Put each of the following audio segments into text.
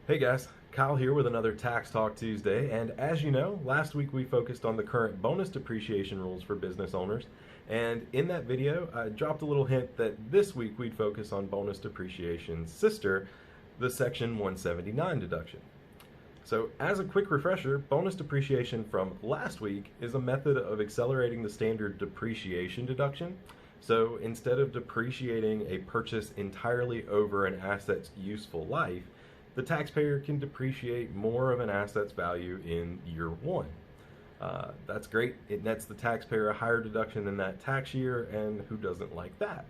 Hey guys, Kyle here with another Tax Talk Tuesday, and as you know, last week we focused on the current bonus depreciation rules for business owners, and in that video I dropped a little hint that this week we'd focus on bonus depreciation's sister, the Section 179 deduction. So as a quick refresher, bonus depreciation from last week is a method of accelerating the standard depreciation deduction. So instead of depreciating a purchase entirely over an asset's useful life, the taxpayer can depreciate more of an asset's value in year one. That's great. It nets the taxpayer a higher deduction in that tax year, and who doesn't like that?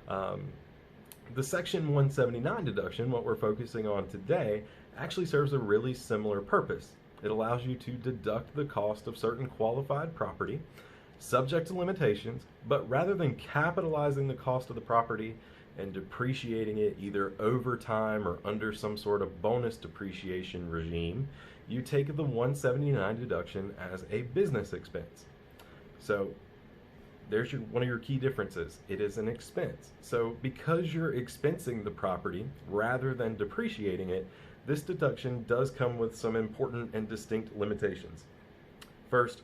The Section 179 deduction, what we're focusing on today, actually serves a really similar purpose. It allows you to deduct the cost of certain qualified property, subject to limitations, but rather than capitalizing the cost of the property and depreciating it either over time or under some sort of bonus depreciation regime, you take the 179 deduction as a business expense. So there's one of your key differences. It is an expense. So because you're expensing the property rather than depreciating it, this deduction does come with some important and distinct limitations. First,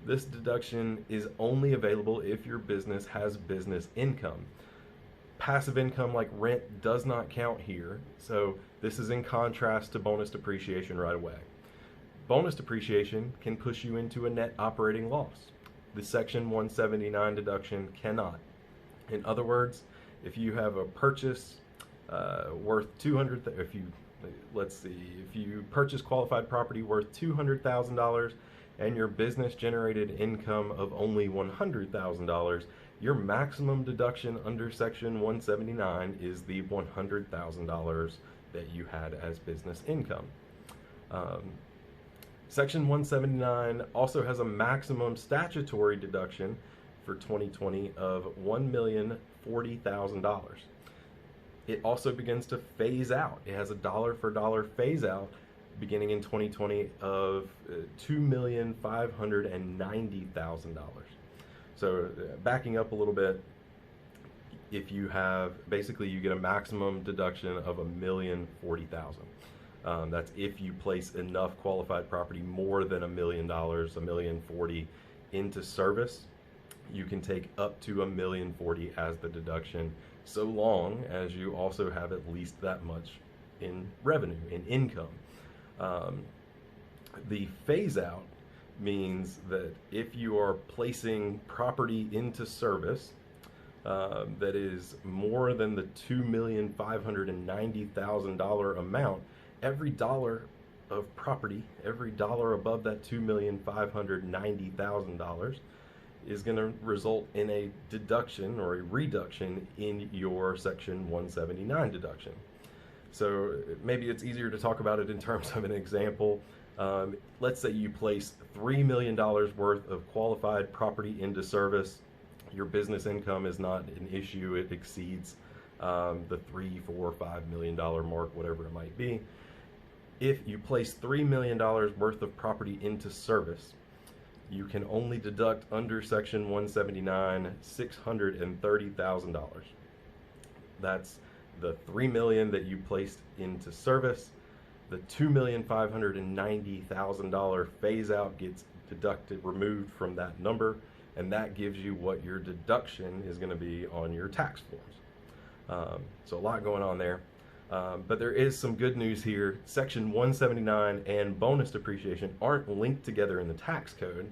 this deduction is only available if your business has business income. Passive income like rent does not count here, so this is in contrast to bonus depreciation right away. Bonus depreciation can push you into a net operating loss. The Section 179 deduction cannot. In other words, if you have a purchase worth if you purchase qualified property worth $200,000 and your business generated income of only $100,000, your maximum deduction under Section 179 is the $100,000 that you had as business income. Section 179 also has a maximum statutory deduction for 2020 of $1,040,000. It also begins to phase out. It has a dollar for dollar phase out beginning in 2020 of $2,590,000. So backing up a little bit, if you have, basically you get a maximum deduction of $1,040,000. That's if you place enough qualified property more than $1 million, $1,040,000 into service, you can take up to $1,040,000 as the deduction, so long as you also have at least that much in revenue, in income. The phase out means that if you are placing property into service that is more than the $2,590,000 amount, every dollar of property, every dollar above that $2,590,000 is going to result in a deduction or a reduction in your Section 179 deduction. So maybe it's easier to talk about it in terms of an example. Let's say you place $3 million worth of qualified property into service. Your business income is not an issue. It exceeds the $3, $4, $5 million mark, whatever it might be. If you place $3 million worth of property into service, you can only deduct under Section 179 $630,000. That's the $3 million that you placed into service. The $2,590,000 phase out gets deducted, removed from that number, and that gives you what your deduction is going to be on your tax forms. So a lot going on there. But there is some good news here. Section 179 and bonus depreciation aren't linked together in the tax code.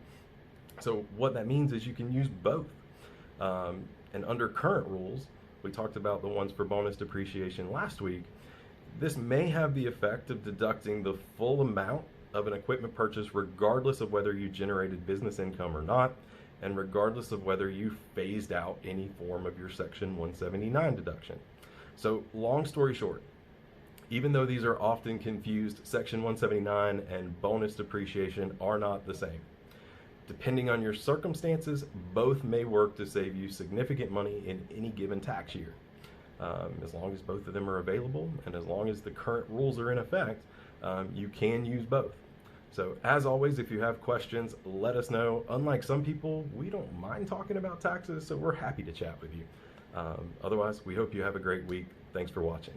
So what that means is you can use both. And under current rules, we talked about the ones for bonus depreciation last week, this may have the effect of deducting the full amount of an equipment purchase regardless of whether you generated business income or not, and regardless of whether you phased out any form of your Section 179 deduction. So long story short, even though these are often confused, Section 179 and bonus depreciation are not the same. Depending on your circumstances, both may work to save you significant money in any given tax year. As long as both of them are available and as long as the current rules are in effect, you can use both. So as always, if you have questions, let us know. Unlike some people, we don't mind talking about taxes, so we're happy to chat with you. Otherwise, we hope you have a great week. Thanks for watching.